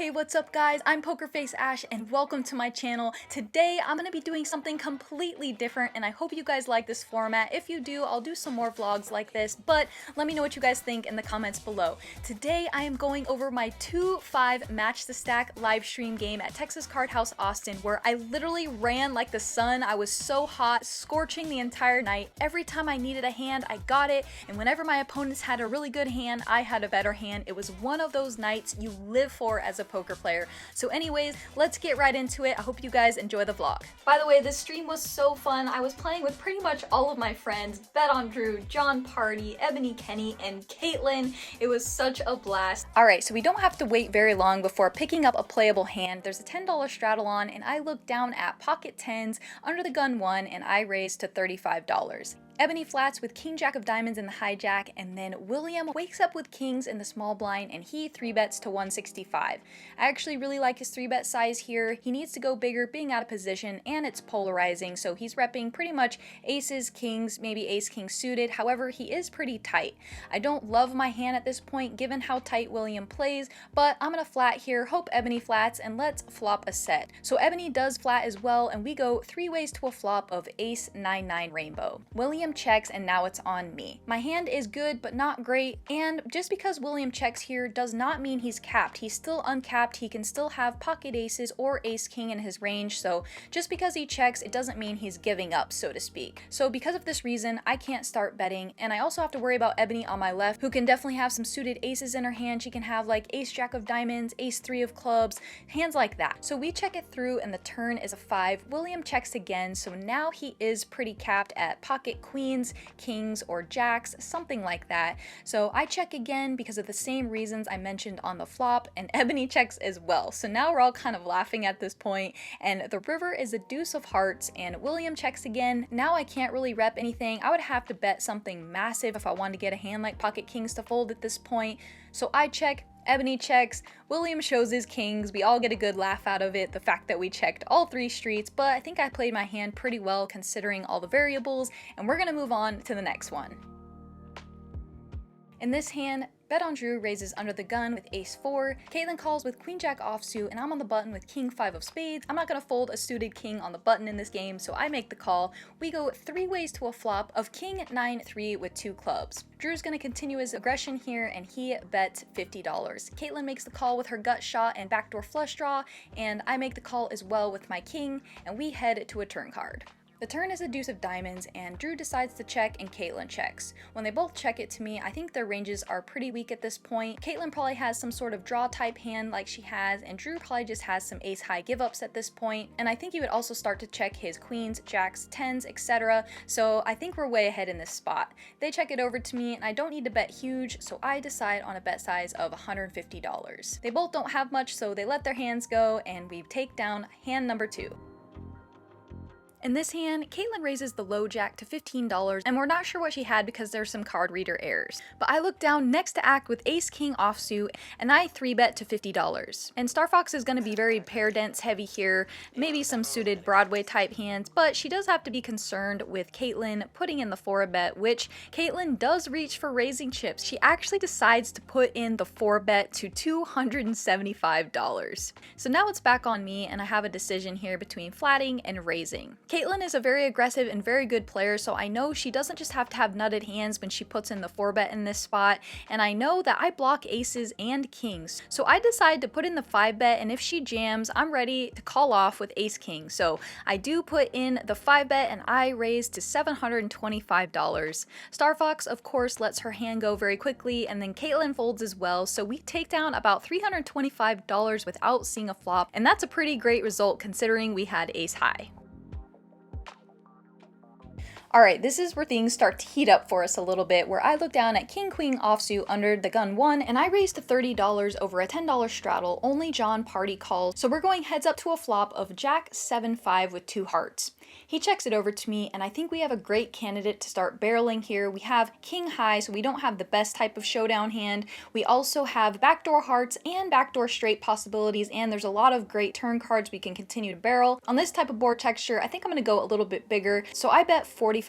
Hey, what's up guys? I'm Pokerface Ash and welcome to my channel. Today I'm going to be doing something completely different and I hope you guys like this format. If you do, I'll do some more vlogs like this, but let me know what you guys think in the comments below. Today I am going over my 2-5 match the stack live stream game at TCH Austin where I literally ran like the sun. I was so hot, scorching the entire night. Every time I needed a hand, I got it, and whenever my opponents had a really good hand, I had a better hand. It was one of those nights you live for as a poker player. So anyways, let's get right into it. I hope you guys enjoy the vlog. By the way, this stream was so fun. I was playing with pretty much all of my friends, Bet on Drew, John Party, Ebony Kenny, and Caitlin. It was such a blast. Alright, so we don't have to wait very long before picking up a playable hand. There's a $10 straddle on, and I looked down at pocket 10s, under the gun 1, and I raised to $35. Ebony flats with King Jack of Diamonds in the hijack, and then William wakes up with kings in the small blind and he 3-bets to 165. I actually really like his 3-bet size here. He needs to go bigger being out of position and it's polarizing, so he's repping pretty much aces, kings, maybe ace king suited. However, he is pretty tight. I don't love my hand at this point given how tight William plays, but I'm gonna flat here, hope Ebony flats, and let's flop a set. So Ebony does flat as well, and we go 3 ways to a flop of ace 9-9 rainbow. William checks and now it's on me. My hand is good but not great, and just because William checks here does not mean he's capped. He's still uncapped. He can still have pocket aces or ace king in his range, so just because he checks it doesn't mean he's giving up, so to speak. So because of this reason I can't start betting, and I also have to worry about Ebony on my left, who can definitely have some suited aces in her hand. She can have like ace jack of diamonds, ace 3 of clubs, hands like that. So we check it through and the turn is a 5. William checks again, so now he is pretty capped at pocket queens, kings, or jacks, something like that. So I check again because of the same reasons I mentioned on the flop, and Ebony checks as well. So now we're all kind of laughing at this point, and the river is a deuce of hearts, and William checks again. Now I can't really rep anything. I would have to bet something massive if I wanted to get a hand like pocket kings to fold at this point. So I check, Ebony checks, William shows his kings, we all get a good laugh out of it, the fact that we checked all 3 streets, but I think I played my hand pretty well considering all the variables, and we're gonna move on to the next one. In this hand, Bet on Drew raises under the gun with ace 4, Caitlin calls with queen jack offsuit, and I'm on the button with king 5 of spades. I'm not gonna fold a suited king on the button in this game, so I make the call. We go 3 ways to a flop of king 9-3 with 2 clubs. Drew's gonna continue his aggression here, and he bets $50. Caitlin makes the call with her gut shot and backdoor flush draw, and I make the call as well with my king, and we head to a turn card. The turn is a deuce of diamonds, and Drew decides to check and Caitlin checks. When they both check it to me, I think their ranges are pretty weak at this point. Caitlin probably has some sort of draw type hand like she has, and Drew probably just has some ace high give ups at this point. And I think he would also start to check his queens, jacks, 10s, etc. So I think we're way ahead in this spot. They check it over to me, and I don't need to bet huge, so I decide on a bet size of $150. They both don't have much, so they let their hands go, and we take down hand number 2. In this hand, Caitlin raises the low jack to $15, and we're not sure what she had because there's some card reader errors. But I look down next to act with ace king offsuit, and I 3-bet to $50. And Star Fox is going to be very pair dense heavy here, maybe some suited Broadway type hands, but she does have to be concerned with Caitlin putting in the 4-bet, which Caitlin does reach for raising chips. She actually decides to put in the 4-bet to $275. So now it's back on me, and I have a decision here between flatting and raising. Caitlin is a very aggressive and very good player, so I know she doesn't just have to have nutted hands when she puts in the 4-bet in this spot, and I know that I block aces and kings. So I decide to put in the 5-bet, and if she jams, I'm ready to call off with ace king. So I do put in the 5-bet, and I raise to $725. Star Fox, of course, lets her hand go very quickly, and then Caitlin folds as well, so we take down about $325 without seeing a flop, and that's a pretty great result considering we had ace high. Alright, this is where things start to heat up for us a little bit, where I look down at king queen offsuit under the gun 1, and I raise to $30 over a $10 straddle. Only John Party calls, so we're going heads up to a flop of jack 7-5 with 2 hearts. He checks it over to me, and I think we have a great candidate to start barreling here. We have king high, so we don't have the best type of showdown hand. We also have backdoor hearts and backdoor straight possibilities, and there's a lot of great turn cards we can continue to barrel. On this type of board texture, I think I'm going to go a little bit bigger, so I bet $45.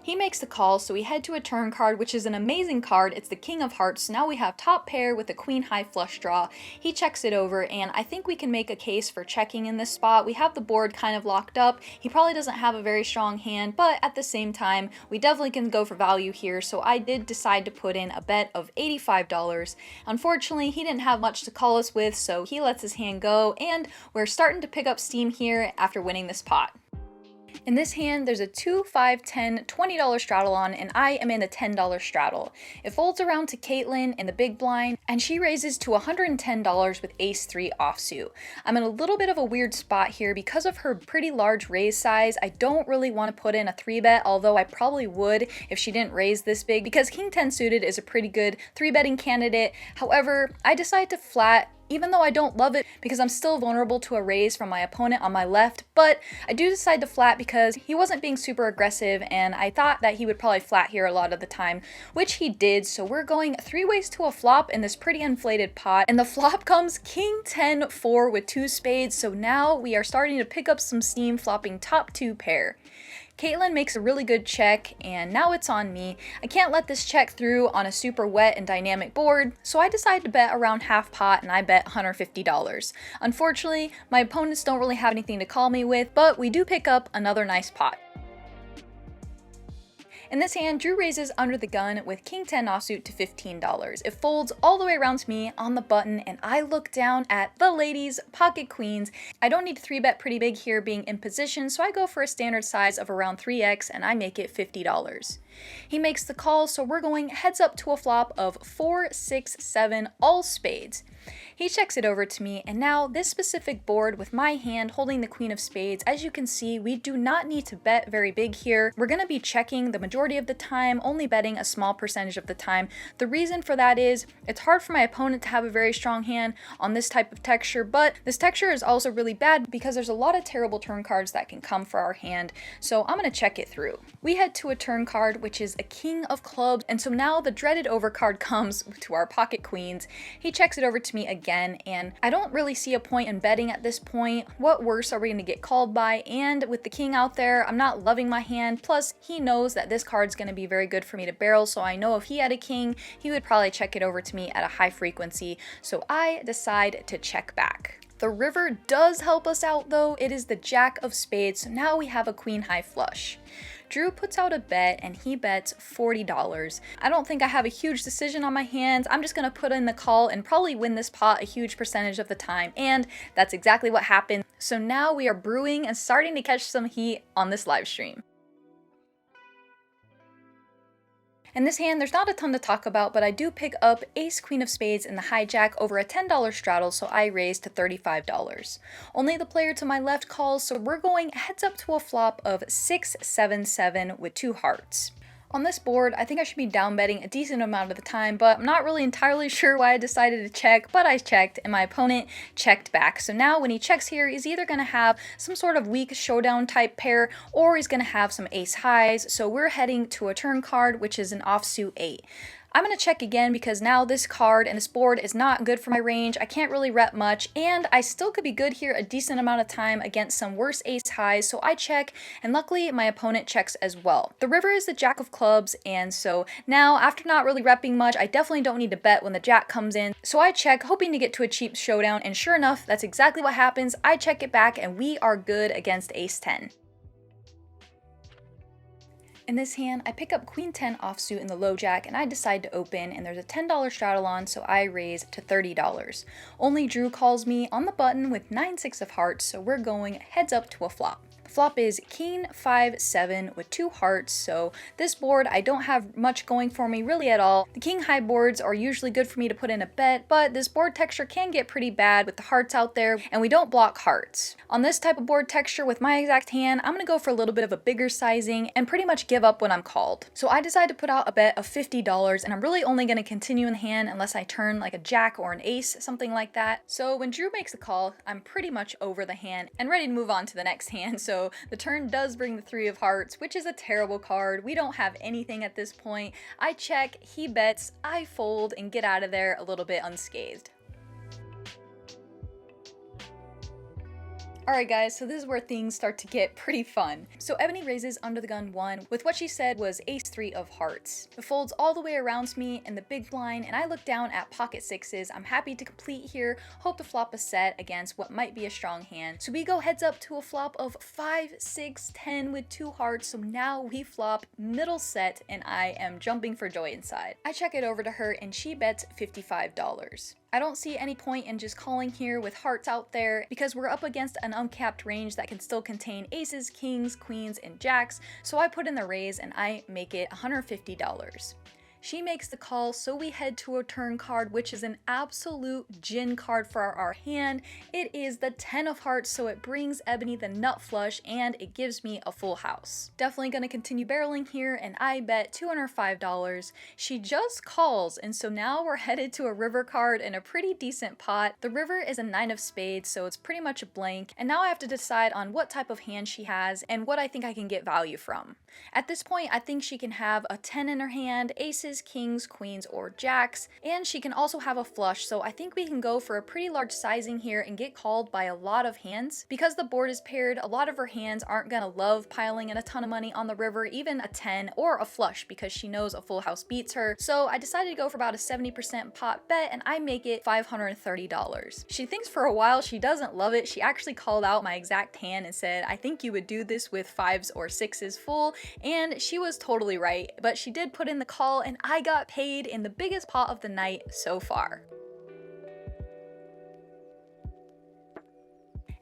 He makes the call, so we head to a turn card, which is an amazing card. It's the King of Hearts. So now we have top pair with a Queen High flush draw. He checks it over, and I think we can make a case for checking in this spot. We have the board kind of locked up. He probably doesn't have a very strong hand, but at the same time, we definitely can go for value here. So I did decide to put in a bet of $85. Unfortunately, he didn't have much to call us with, so he lets his hand go, and we're starting to pick up steam here after winning this pot. In this hand, there's a 2, 5, 10, $20 straddle on, and I am in a $10 straddle. It folds around to Caitlin in the big blind, and she raises to $110 with ace-3 offsuit. I'm in a little bit of a weird spot here because of her pretty large raise size. I don't really want to put in a 3-bet, although I probably would if she didn't raise this big, because King 10 suited is a pretty good 3-betting candidate. However, I decide to flat, even though I don't love it because I'm still vulnerable to a raise from my opponent on my left, but I do decide to flat because he wasn't being super aggressive and I thought that he would probably flat here a lot of the time, which he did. So we're going 3 ways to a flop in this pretty inflated pot, and the flop comes King 10 4 with 2 spades. So now we are starting to pick up some steam, flopping top 2 pair. Caitlin makes a really good check, and now it's on me. I can't let this check through on a super wet and dynamic board, so I decide to bet around half pot, and I bet $150. Unfortunately, my opponents don't really have anything to call me with, but we do pick up another nice pot. In this hand, Drew raises under the gun with King 10 offsuit to $15. It folds all the way around to me on the button, and I look down at the ladies' pocket queens. I don't need to 3-bet pretty big here being in position, so I go for a standard size of around 3x, and I make it $50. He makes the call, so we're going heads up to a flop of 4, 6, 7, all spades. He checks it over to me, and now this specific board with my hand holding the Queen of Spades, as you can see, we do not need to bet very big here. We're going to be checking the majority of the time, only betting a small percentage of the time. The reason for that is it's hard for my opponent to have a very strong hand on this type of texture, but this texture is also really bad because there's a lot of terrible turn cards that can come for our hand, so I'm going to check it through. We head to a turn card, which is a King of Clubs, and so now the dreaded overcard comes to our pocket queens. He checks it over to me again, and I don't really see a point in betting at this point. What worse are we going to get called by? And with the king out there, I'm not loving my hand. Plus, he knows that this card's going to be very good for me to barrel, so I know if he had a king, he would probably check it over to me at a high frequency, so I decide to check back. The river does help us out though. It is the Jack of Spades, so now we have a Queen High flush. Drew puts out a bet and he bets $40. I don't think I have a huge decision on my hands. I'm just going to put in the call and probably win this pot a huge percentage of the time, and that's exactly what happened. So now we are brewing and starting to catch some heat on this live stream. In this hand, there's not a ton to talk about, but I do pick up Ace Queen of Spades in the hijack over a $10 straddle, so I raise to $35. Only the player to my left calls, so we're going heads up to a flop of 6, 7, 7 with 2 hearts. On this board, I think I should be down betting a decent amount of the time, but I'm not really entirely sure why I decided to check, but I checked and my opponent checked back. So now when he checks here, he's either going to have some sort of weak showdown type pair or he's going to have some ace highs. So we're heading to a turn card, which is an offsuit 8. I'm going to check again because now this card and this board is not good for my range. I can't really rep much, and I still could be good here a decent amount of time against some worse ace highs, so I check, and luckily my opponent checks as well. The river is the Jack of Clubs, and so now after not really repping much, I definitely don't need to bet when the Jack comes in, so I check hoping to get to a cheap showdown, and sure enough, that's exactly what happens. I check it back and we are good against ace 10. In this hand, I pick up Queen 10 offsuit in the low jack and I decide to open, and there's a $10 straddle on, so I raise to $30. Only Drew calls me on the button with 9, 6 of hearts, so we're going heads up to a flop. The flop is King 5, 7 with 2 hearts, so this board I don't have much going for me really at all. The king high boards are usually good for me to put in a bet, but this board texture can get pretty bad with the hearts out there, and we don't block hearts. On this type of board texture with my exact hand, I'm going to go for a little bit of a bigger sizing and pretty much give up when I'm called. So I decide to put out a bet of $50, and I'm really only going to continue in the hand unless I turn like a jack or an ace, something like that. So when Drew makes the call, I'm pretty much over the hand and ready to move on to the next hand. So the turn does bring the 3 of hearts, which is a terrible card. We don't have anything at this point. I check, he bets, I fold, and get out of there a little bit unscathed. Alright guys, so this is where things start to get pretty fun. So Ebony raises under the gun 1 with what she said was ace 3 of hearts. The folds all the way around me in the big blind, and I look down at pocket 6s. I'm happy to complete here, hope to flop a set against what might be a strong hand. So we go heads up to a flop of 5, 6, 10 with 2 hearts, so now we flop middle set and I am jumping for joy inside. I check it over to her and she bets $55. I don't see any point in just calling here with hearts out there because we're up against an uncapped range that can still contain aces, kings, queens, and jacks, so I put in the raise and I make it $150. She makes the call, so we head to a turn card, which is an absolute gin card for our hand. It is the 10 of hearts, so it brings Ebony the nut flush and it gives me a full house. Definitely gonna continue barreling here, and I bet $205. She just calls, and so now we're headed to a river card and a pretty decent pot. The river is a 9 of spades, so it's pretty much a blank, and now I have to decide on what type of hand she has and what I think I can get value from. At this point, I think she can have a 10 in her hand, aces, kings, queens, or jacks, and she can also have a flush, so I think we can go for a pretty large sizing here and get called by a lot of hands. Because the board is paired, a lot of her hands aren't gonna love piling in a ton of money on the river, even a 10 or a flush, because she knows a full house beats her. So I decided to go for about a 70% pot bet, and I make it $530. She thinks for a while she doesn't love it. She actually called out my exact hand and said, I think you would do this with 5s or 6s full, and she was totally right, but she did put in the call and I got paid in the biggest pot of the night so far.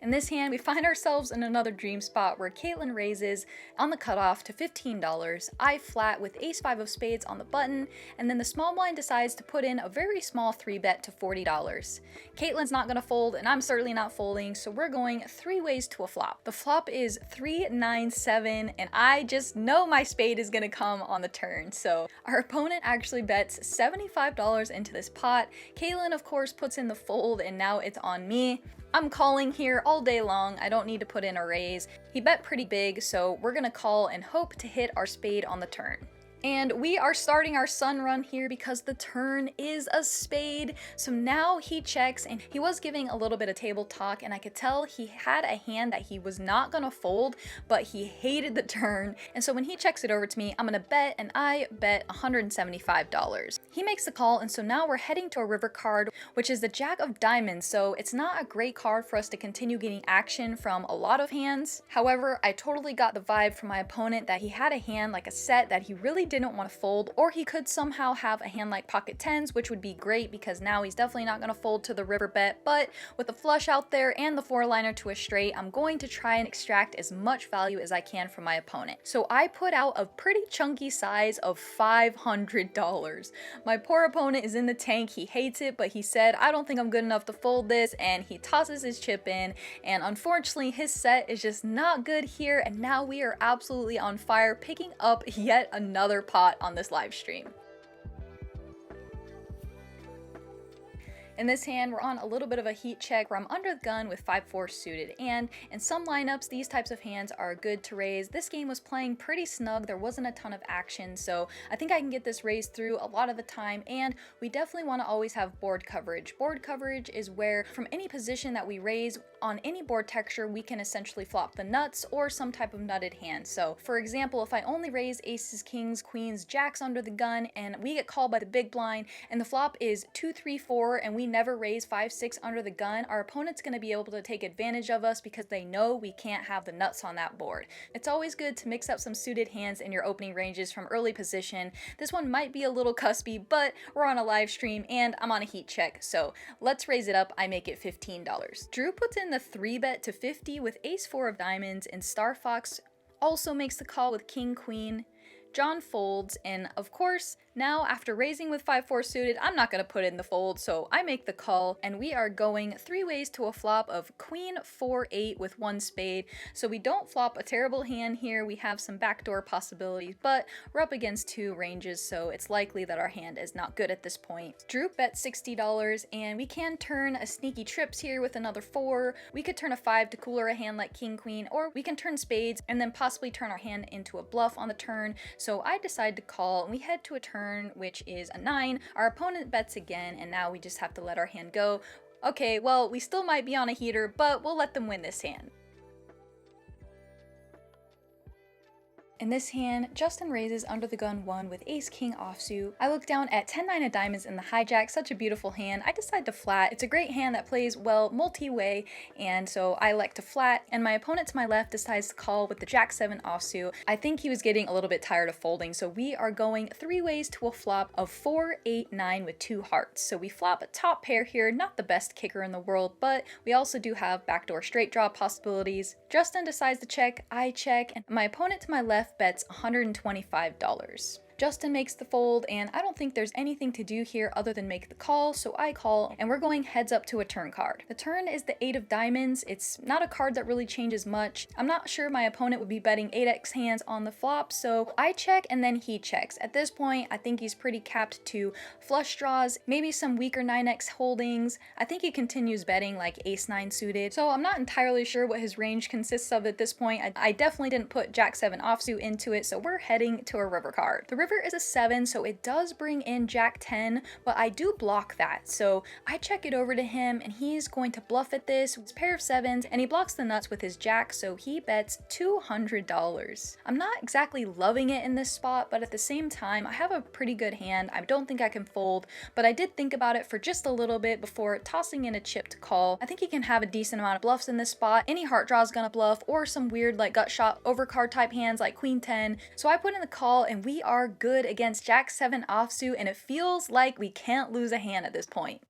In this hand, we find ourselves in another dream spot where Caitlin raises on the cutoff to $15. I flat with ace 5 of spades on the button, and then the small blind decides to put in a very small 3-bet to $40. Caitlin's not gonna fold, and I'm certainly not folding, so we're going 3 ways to a flop. The flop is 3, 9, 7, and I just know my spade is gonna come on the turn. So our opponent actually bets $75 into this pot. Caitlin, of course, puts in the fold, and now it's on me. I'm calling here all day long. I don't need to put in a raise. He bet pretty big, so we're gonna call and hope to hit our spade on the turn. And we are starting our sun run here because the turn is a spade. So now he checks, and he was giving a little bit of table talk, and I could tell he had a hand that he was not gonna fold, but he hated the turn. And so when he checks it over to me, I'm gonna bet, and I bet $175. He makes the call, and so now we're heading to a river card, which is the Jack of Diamonds. So it's not a great card for us to continue getting action from a lot of hands. However, I totally got the vibe from my opponent that he had a hand like a set that he really didn't want to fold, or he could somehow have a hand like pocket 10s, which would be great because now he's definitely not going to fold to the river bet. But with the flush out there and the 4-liner to a straight, I'm going to try and extract as much value as I can from my opponent. So I put out a pretty chunky size of $500. My poor opponent is in the tank. He hates it, but he said, I don't think I'm good enough to fold this, and he tosses his chip in, and unfortunately his set is just not good here, and now we are absolutely on fire, picking up yet another pot on this live stream. In this hand, we're on a little bit of a heat check where I'm under the gun with 5-4 suited, and in some lineups, these types of hands are good to raise. This game was playing pretty snug. There wasn't a ton of action, so I think I can get this raised through a lot of the time, and we definitely want to always have board coverage. Board coverage is where from any position that we raise on any board texture, we can essentially flop the nuts or some type of nutted hand. So for example, if I only raise aces, kings, queens, jacks under the gun, and we get called by the big blind, and the flop is 2, 3, 4, and we never raise 5, 6 under the gun, our opponent's going to be able to take advantage of us because they know we can't have the nuts on that board. It's always good to mix up some suited hands in your opening ranges from early position. This one might be a little cuspy, but we're on a live stream and I'm on a heat check, so let's raise it up. I make it $15. Drew puts in the 3-bet to 50 with ace 4 of diamonds, and Star Fox also makes the call with king queen. John folds, and of course, now after raising with 5-4 suited, I'm not going to put in the fold, so I make the call, and we are going 3 ways to a flop of queen 4-8 with 1 spade. So we don't flop a terrible hand here. We have some backdoor possibilities, but we're up against 2 ranges, so it's likely that our hand is not good at this point. Drew bet $60, and we can turn a sneaky trips here with another 4. We could turn a 5 to cooler a hand like king queen, or we can turn spades and then possibly turn our hand into a bluff on the turn. So I decide to call, and we head to a turn which is a 9. Our opponent bets again, and now we just have to let our hand go. Okay, well, we still might be on a heater, but we'll let them win this hand. In this hand, Justin raises under the gun 1 with ace-king offsuit. I look down at 10-9 of diamonds in the hijack, such a beautiful hand. I decide to flat. It's a great hand that plays well multi-way, and so I elect to flat, and my opponent to my left decides to call with the jack-7 offsuit. I think he was getting a little bit tired of folding, so we are going 3 ways to a flop of 4, 8, 9 with 2 hearts. So we flop a top pair here, not the best kicker in the world, but we also do have backdoor straight draw possibilities. Justin decides to check, I check, and my opponent to my left bets $125. Justin makes the fold, and I don't think there's anything to do here other than make the call, so I call, and we're going heads up to a turn card. The turn is the 8 of diamonds. It's not a card that really changes much. I'm not sure my opponent would be betting 8x hands on the flop, so I check and then he checks. At this point, I think he's pretty capped to flush draws, maybe some weaker 9x holdings. I think he continues betting like ace-9 suited, so I'm not entirely sure what his range consists of at this point. I definitely didn't put jack-7 offsuit into it, so we're heading to a river card. The river is a 7, so it does bring in jack-10, but I do block that. So I check it over to him, and he's going to bluff at this with his pair of 7s, and he blocks the nuts with his jack, so he bets $200. I'm not exactly loving it in this spot, but at the same time, I have a pretty good hand. I don't think I can fold, but I did think about it for just a little bit before tossing in a chip to call. I think he can have a decent amount of bluffs in this spot. Any heart draw is gonna bluff, or some weird like gut shot overcard type hands like queen 10. So I put in the call, and we are good against jack-7 offsuit, and it feels like we can't lose a hand at this point.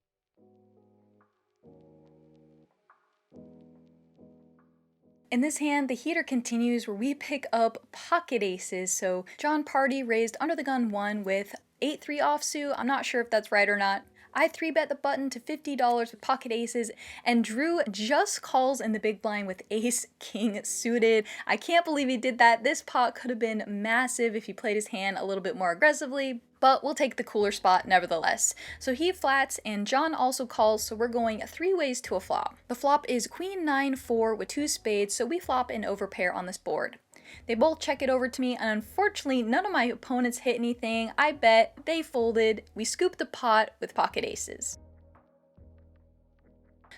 In this hand, the heater continues where we pick up pocket aces. So John Party raised under the gun 1 with 8-3 offsuit. I'm not sure if that's right or not. I 3-bet the button to $50 with pocket aces, and Drew just calls in the big blind with ace-king suited. I can't believe he did that. This pot could have been massive if he played his hand a little bit more aggressively, but we'll take the cooler spot nevertheless. So he flats, and John also calls, so we're going 3 ways to a flop. The flop is queen 9-4 with 2 spades, so we flop an overpair on this board. They both check it over to me, and unfortunately none of my opponents hit anything. I bet, they folded, we scooped the pot with pocket aces.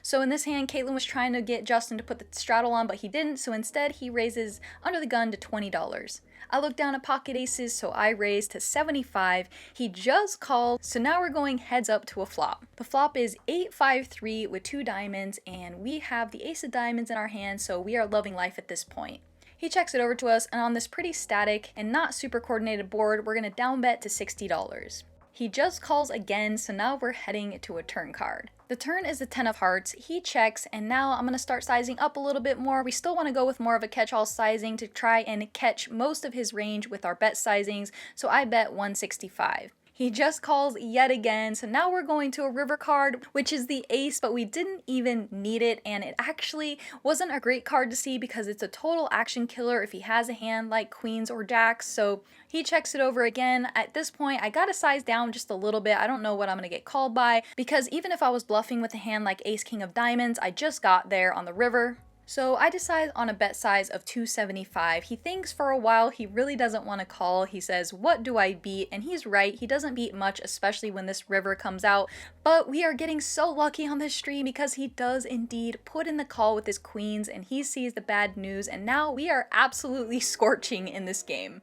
So in this hand, Caitlin was trying to get Justin to put the straddle on, but he didn't, so instead he raises under the gun to $20. I look down at pocket aces, so I raise to $75. He just called, so now we're going heads up to a flop. The flop is 8-5-3 with 2 diamonds, and we have the ace of diamonds in our hand, so we are loving life at this point. He checks it over to us, and on this pretty static and not super coordinated board, we're going to down bet to $60. He just calls again, so now we're heading to a turn card. The turn is the 10 of hearts. He checks, and now I'm going to start sizing up a little bit more. We still want to go with more of a catch-all sizing to try and catch most of his range with our bet sizings, so I bet 165. He just calls yet again, so now we're going to a river card, which is the ace, but we didn't even need it, and it actually wasn't a great card to see because it's a total action killer if he has a hand like queens or jacks, so he checks it over again. At this point, I gotta size down just a little bit. I don't know what I'm gonna get called by, because even if I was bluffing with a hand like ace-king of diamonds, I just got there on the river. So I decide on a bet size of 275. He thinks for a while, he really doesn't want to call. He says, what do I beat? And he's right, he doesn't beat much, especially when this river comes out. But we are getting so lucky on this stream because he does indeed put in the call with his queens, and he sees the bad news, and now we are absolutely scorching in this game.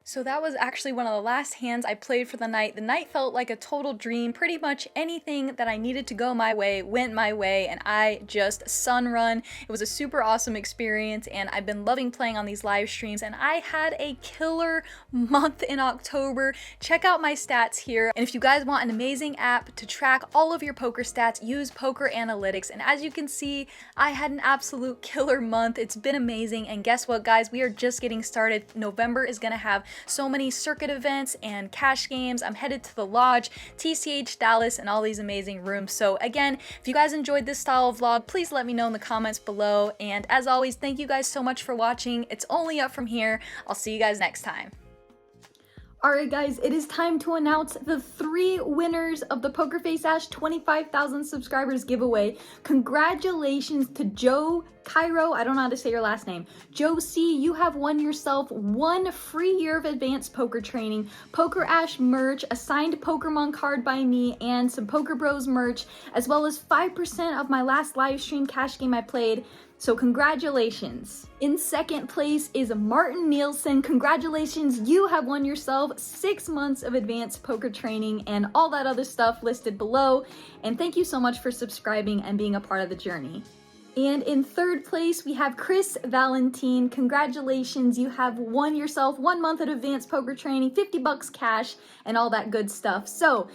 So that was actually one of the last hands I played for the night. The night felt like a total dream. Pretty much anything that I needed to go my way went my way, and I just sun run. It was a super awesome experience, and I've been loving playing on these live streams, and I had a killer month in October. Check out my stats here, and if you guys want an amazing app to track all of your poker stats, use Poker Analytics, and as you can see, I had an absolute killer month. It's been amazing, and guess what, guys? We are just getting started. November is gonna have so many circuit events and cash games. I'm headed to the Lodge, TCH Dallas, and all these amazing rooms. So again, if you guys enjoyed this style of vlog, please let me know in the comments below. And as always, thank you guys so much for watching. It's only up from here. I'll see you guys next time. Alright guys, it is time to announce the 3 winners of the Poker Face Ash 25,000 subscribers giveaway. Congratulations to Joe Cairo, I don't know how to say your last name. Joe C, you have won yourself 1 free year of advanced poker training, Poker Ash merch, a signed Pokemon card by me, and some Poker Bros merch, as well as 5% of my last live stream cash game I played. So congratulations. In second place is Martin Nielsen. Congratulations, you have won yourself 6 months of advanced poker training and all that other stuff listed below. And thank you so much for subscribing and being a part of the journey. And in third place, we have Chris Valentine. Congratulations, you have won yourself 1 month of advanced poker training, 50 bucks cash, and all that good stuff. So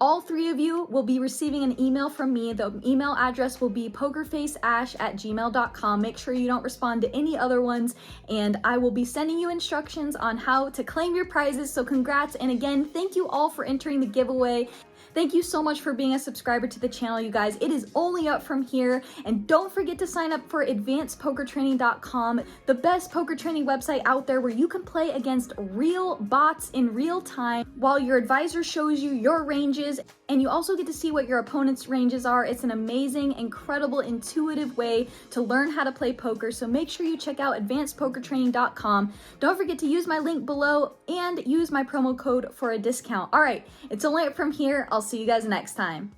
all 3 of you will be receiving an email from me. The email address will be pokerfaceash@gmail.com. Make sure you don't respond to any other ones, and I will be sending you instructions on how to claim your prizes. So congrats, and again, thank you all for entering the giveaway. Thank you so much for being a subscriber to the channel, you guys. It is only up from here. And don't forget to sign up for advancedpokertraining.com, the best poker training website out there where you can play against real bots in real time while your advisor shows you your ranges. And you also get to see what your opponent's ranges are. It's an amazing, incredible, intuitive way to learn how to play poker. So make sure you check out advancedpokertraining.com. Don't forget to use my link below and use my promo code for a discount. All right, it's only up from here. I'll see you guys next time.